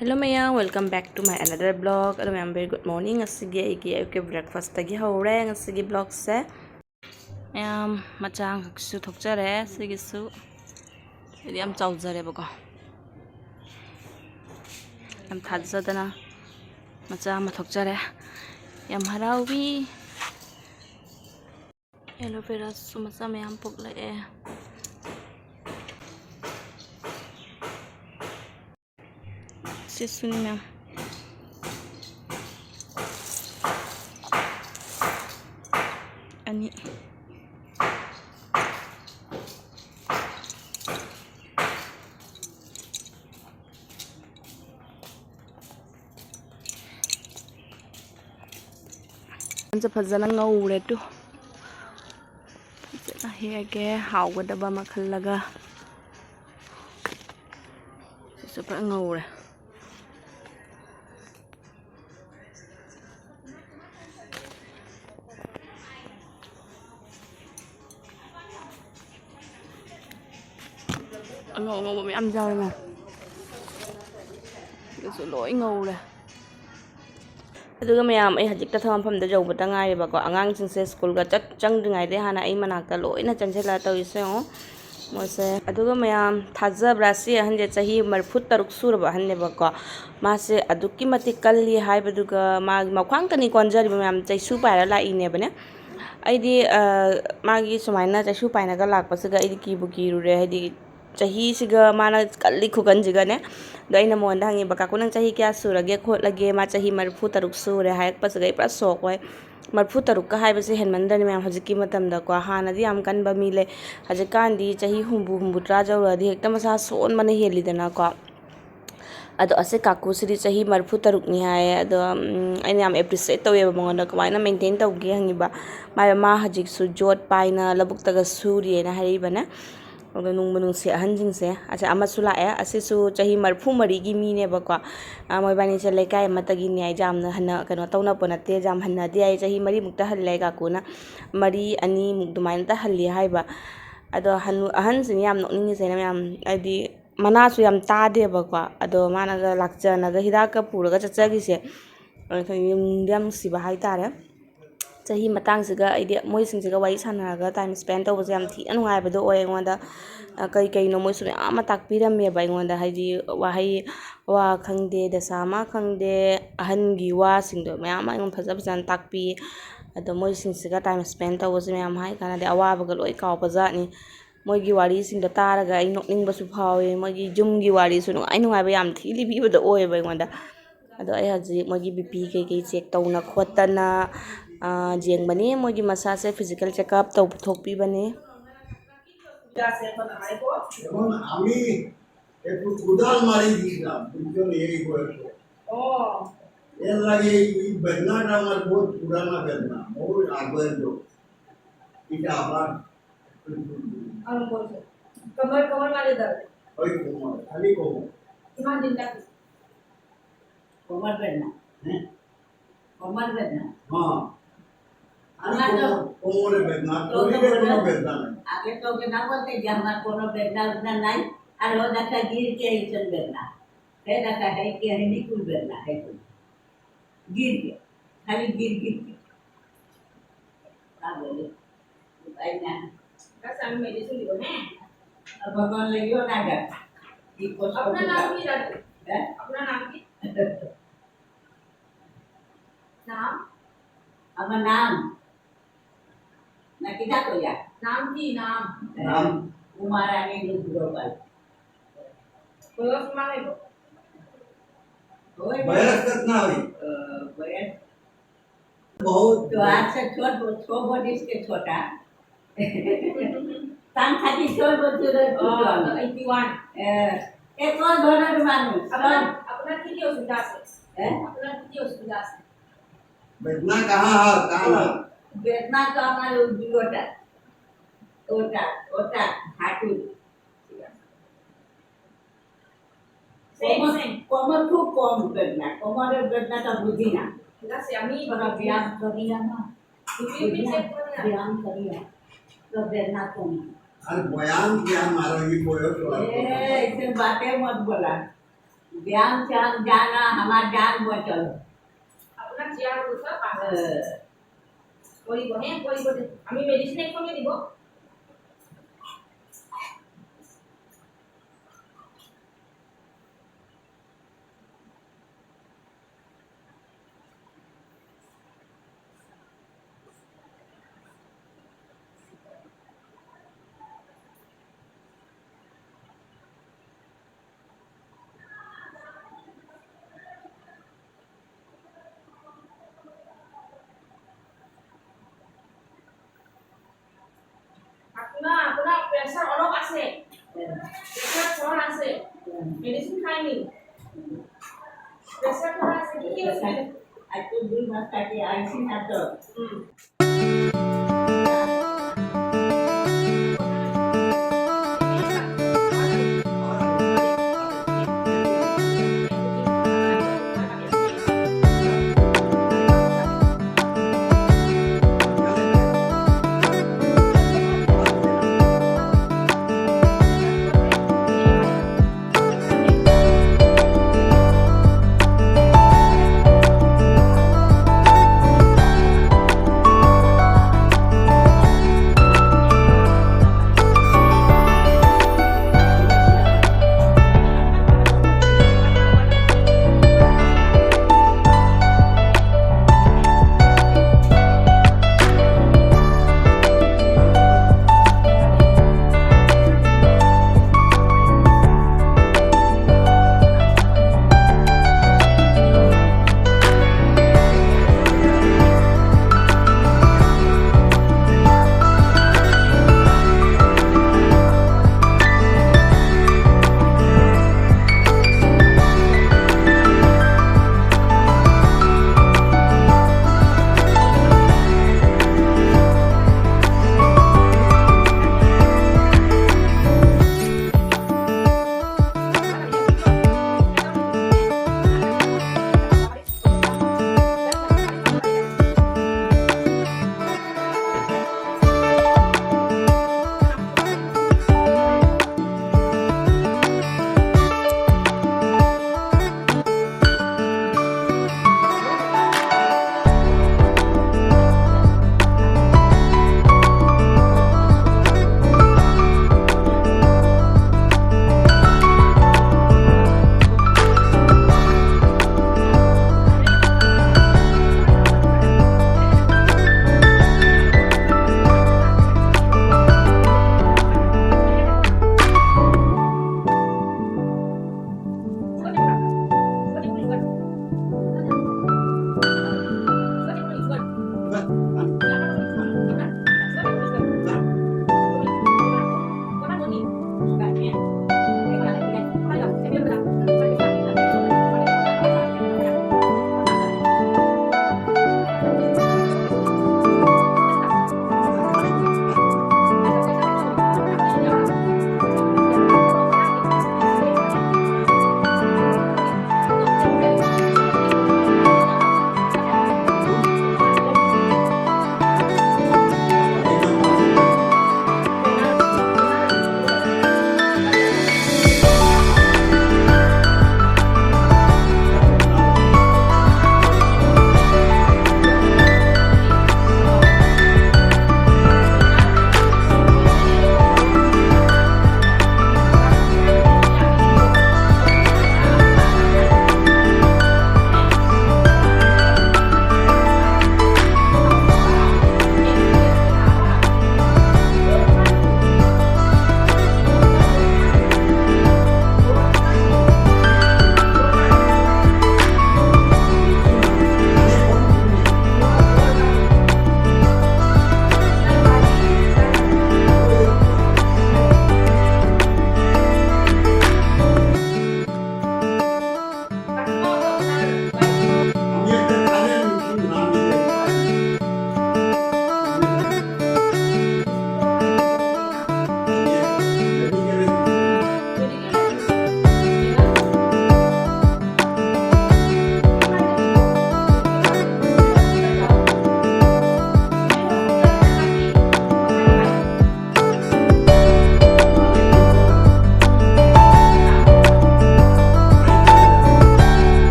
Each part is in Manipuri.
Hello Maya, welcome back to my another vlog. Hello Maya, very good morning. Asigi ay breakfast tagi haure asigi vlog se. Maya machang su thokjare asigi su. Idi am chawjare bako. Am thajadana macha ma thokjare. Yam harawi. Aloe vera su macha mayam poklae. Sisuni ma'am. Ani. Ansa fazana ngawre tu. Fazana hege hawgadaba makhallaga. Super ngawre. Ngầu bị ăn rau này cái số lỗi ngầu này mayam ai hajik ta tham pham da jau bata ngai ba ko angang sing se school ga chang ngai de hana ai manak ta loi na chan chela to ise o mo se aduga mayam thaja brasi han je chahi marfut taruk sur ba han ne ba ko ma se aduki mati kalli hai ba duga ma makhwang kani konjari ba mayam chai su pa ra la ine bane ai di magi sumaina chai su pa na ga lak pa se ga ai di ki bu ki ru re hai di chahi siga mana kalli khugan jiga ne gaina mon dangi baka kunang chahi kya surage khotlage ma chahi marfu taruk sure hayak pas gai pra sok wai marfu taruk ka hai base hen mandan me hajiki matam da ko hana di am kan ba mi le hajikan di chahi humbu tra jawra di hekta masa son mane heli dana ko ado ase kaku siri chahi marfu taruk ni hai ado aina am appreciate tawe ba mongona ko aina maintain tawge hangi ba ma hajik su jot paina labuk taga suri na hari bana nung manung se hanjing se acha amasula ya asisu chahi marfu mari gi mi ne bakwa moi bani che lekai matagi ni ai jam na hana kano tawna ponate jam hanna di ai chahi mari mukta halle ka kuna mari ani mukdumain ta halli haiba ado hanu ahan sin yam nokning se na yam adi mana su yam ta de bakwa ado mana ga lakcha na ga hida ka pura ga chacha gi se yam si ba hai tare chahi matang siga idea moi sing siga wai sanaraga time spend to was yam thi anungai bado oi ngonda kai no moi su ama takpiram me bai ngonda haji wa hai wa khangde da sama khangde ahan gi wa sing do mayam ngon phaja phajan takpi ado moi sing siga time spend to was mayam hai kana de awa ba loi kaw paja ni moi gi wari sing da taraga ai nokning ba su phawe moi gi jum gi wari su no ai nungai ba yam thi li bi bado oi bai ngonda ado ai haji moi gi bp kai check tawna khotana jeng bani mogi masa se physical check up to thokpi bani আমি একটু কুদাল মারি দিলাম বুঝছো এই বয়সে ও এর লাগে এই বেদনাটা আমার বহুত পুরানা বেদনা বহুত আগের লোক এটা আবার আমি বলছি কমর কমর মারি দাও ওই কমর খালি কমর ইমান দিন তক কমর বেদনা হ্যাঁ কমর বেদনা হ্যাঁ কোমরে বেদনা শরীরে কোনো বেদনা নাই আগে তো ওকে না বলতে যে আমার কোনো বেদনা উদনা নাই আর ও দেখা गिर के ऐसन बेदना है দেখা है कि है निकुल बेदना है तो गिर के खाली गिर के का बोले भाई ना बस हम मेडिसिन लियो है अब भगवान लियो ना जा ये कुछ अपना नाम की है अपना नाम की नाम अपना नाम ना किधर तो या नाम की नाम कुमारानी ग्लोबल बयस माने होय बयस कितना हुई बयस बहुत तो आज से छोट बॉडी के छोटा तान खाती छोट बच्चे रे 81 एक और धोना मानो अपना किती असुविधा है अपना किती असुविधा है बेदना कहां है कहां बेदना का हमारे उद्योगटा ओटा हाटू कोमर खूब कम बेदना कोमर बेदना का बुद्धि ना से আমি बड़ा व्यायाम करिया ना व्यायाम करिया तो बेदना कम अरे व्यायाम क्या मारो ये बोलो तो ऐसे बातें मत बोला ज्ञान चांद जाना हमार जान बचल আপনার চেয়ার বসা পাশে করিব হ্যাঁ করিব আমি মেডিসিন একসঙ্গে দিব আপোনাৰ প্ৰেছাৰ অলপ আছে প্ৰেছাৰ থোৱা আছে মেডিসিন খাইনি প্ৰেছাৰ থোৱা আছে কি আছে aku di masa di aisin atau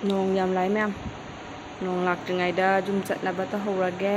nong yam lai ma'am nong laktriꯉꯩꯗ ꯌꯨꯝ ꯆꯠꯅꯕ ꯇꯧꯍꯧꯔꯒꯦ